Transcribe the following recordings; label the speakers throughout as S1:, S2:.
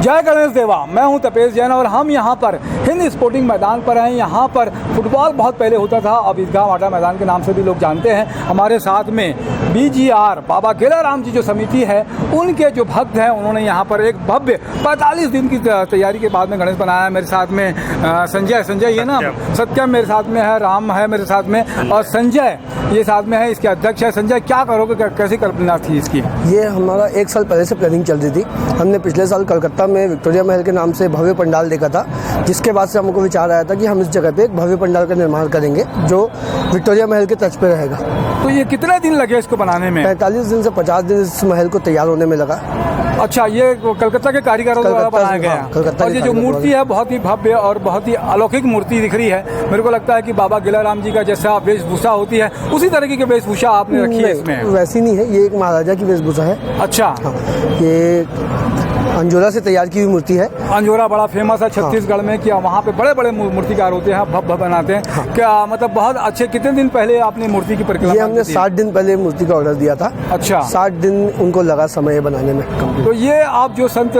S1: जय गणेश देवा। मैं हूं तपेश जैन और हम यहां पर हिंद स्पोर्टिंग मैदान पर हैं। यहां पर फुटबॉल बहुत पहले होता था, अब ईदगाह वाटा मैदान के नाम से भी लोग जानते हैं। हमारे साथ में BGR बाबा गेलाराम जी जो समिति है उनके जो भक्त हैं, उन्होंने यहां पर एक भव्य 45 दिन की तैयारी के बाद में गणेश बनाया। मेरे साथ में संजय ये ना, सत्यम मेरे साथ में है, राम है मेरे साथ में और संजय ये साथ में है, इसके अध्यक्ष है। संजय, क्या करोगे, कैसी कल्पना थी इसकी?
S2: ये हमारा 1 साल पहले से प्लानिंग चल रही थी। हमने पिछले साल कलकत्ता में विक्टोरिया महल के नाम से भव्य पंडाल देखा था, जिसके बाद से हमको विचार आया था कि हम इस जगह पे एक भव्य पंडाल का निर्माण करेंगे जो विक्टोरिया महल के तर्ज पे रहेगा।
S1: तो ये कितने दिन लगे इसको बनाने में?
S2: 45 दिन से 50 दिन इस महल को तैयार होने में लगा।
S1: अच्छा, ये कलकत्ता के कारीगरों द्वारा बनाया गया है। और ये जो मूर्ति है बहुत ही भव्य और बहुत ही अलौकिक मूर्ति दिख रही है। मेरे को लगता है कि बाबा गेलाराम जी का जैसा वेशभूषा होती है उसी तरीके की वेशभूषा आपने रखी है इसमें।
S2: वैसी नहीं है, ये एक महाराजा की वेशभूषा है।
S1: अच्छा,
S2: ये अंजोरा से तैयार की हुई मूर्ति है।
S1: अंजोरा बड़ा फेमस है छत्तीसगढ़ में, क्या वहाँ पे बड़े बड़े मूर्तिकार होते हैं, भव्य बनाते हैं। क्या मतलब बहुत अच्छे। कितने दिन पहले आपने मूर्ति की परिकल्पना?
S2: ये हमने 60 दिन पहले मूर्ति का ऑर्डर दिया था।
S1: अच्छा,
S2: 60 दिन उनको लगा समय बनाने में।
S1: तो ये आप जो संत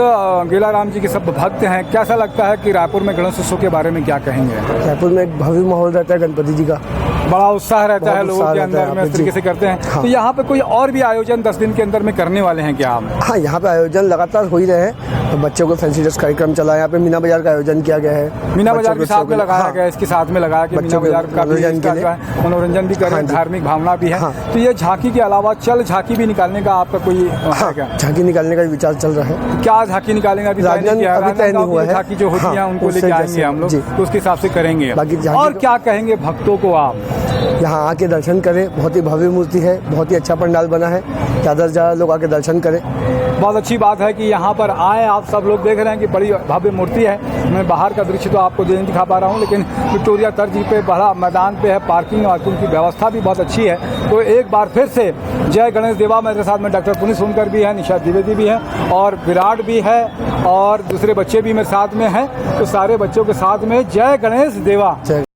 S1: गेलाराम जी के सब भक्त हैं, कैसा लगता है कि रायपुर में गणेश उत्सव के बारे में क्या कहेंगे?
S2: रायपुर में एक भव्य माहौल रहता है, गणपति जी का
S1: बड़ा उत्साह रहता है लोगों के अंदर में, इस तरीके से करते हैं। हाँ। तो यहाँ पे कोई और भी आयोजन 10 दिन के अंदर में करने वाले हैं क्या आप?
S2: हाँ, यहाँ पे आयोजन लगातार हो ही रहे हैं। तो बच्चों को फैंसी ड्रेस कार्यक्रम चला है। यहाँ पे मीना बाजार का आयोजन किया गया है।
S1: मीना बाजार के साथ में लगाया गया, इसके साथ में लगाया कि मीना बाजार का मनोरंजन भी करें, धार्मिक भावना भी है। तो ये झांकी के अलावा चल झांकी भी निकालने का आपका कोई
S2: झांकी निकालने का विचार चल रहा है?
S1: क्या झांकी निकालेंगे? अभी तय नहीं हुआ है। झांकी जो होती है उनको लेके आएंगे हम लोग, तो उसके हिसाब से करेंगे। और क्या कहेंगे भक्तों को आप?
S2: यहाँ आके दर्शन करें, बहुत ही भव्य मूर्ति है, बहुत ही अच्छा पंडाल बना है। ज़्यादा से ज़्यादा लोग आके दर्शन करें।
S1: बहुत अच्छी बात है कि यहाँ पर आए। आप सब लोग देख रहे हैं कि बड़ी भव्य मूर्ति है। मैं बाहर का दृश्य तो आपको नहीं दिखा पा रहा हूँ, लेकिन विक्टोरिया तर्ज पे बड़ा मैदान पे है, पार्किंग वार्किंग की व्यवस्था भी बहुत अच्छी है। तो एक बार फिर से जय गणेश देवा। मेरे साथ में डॉक्टर पुनीत सोनकर भी है, निशा द्विवेदी भी है और विराट भी है और दूसरे बच्चे भी मेरे साथ में हैं। तो सारे बच्चों के साथ में जय गणेश देवा।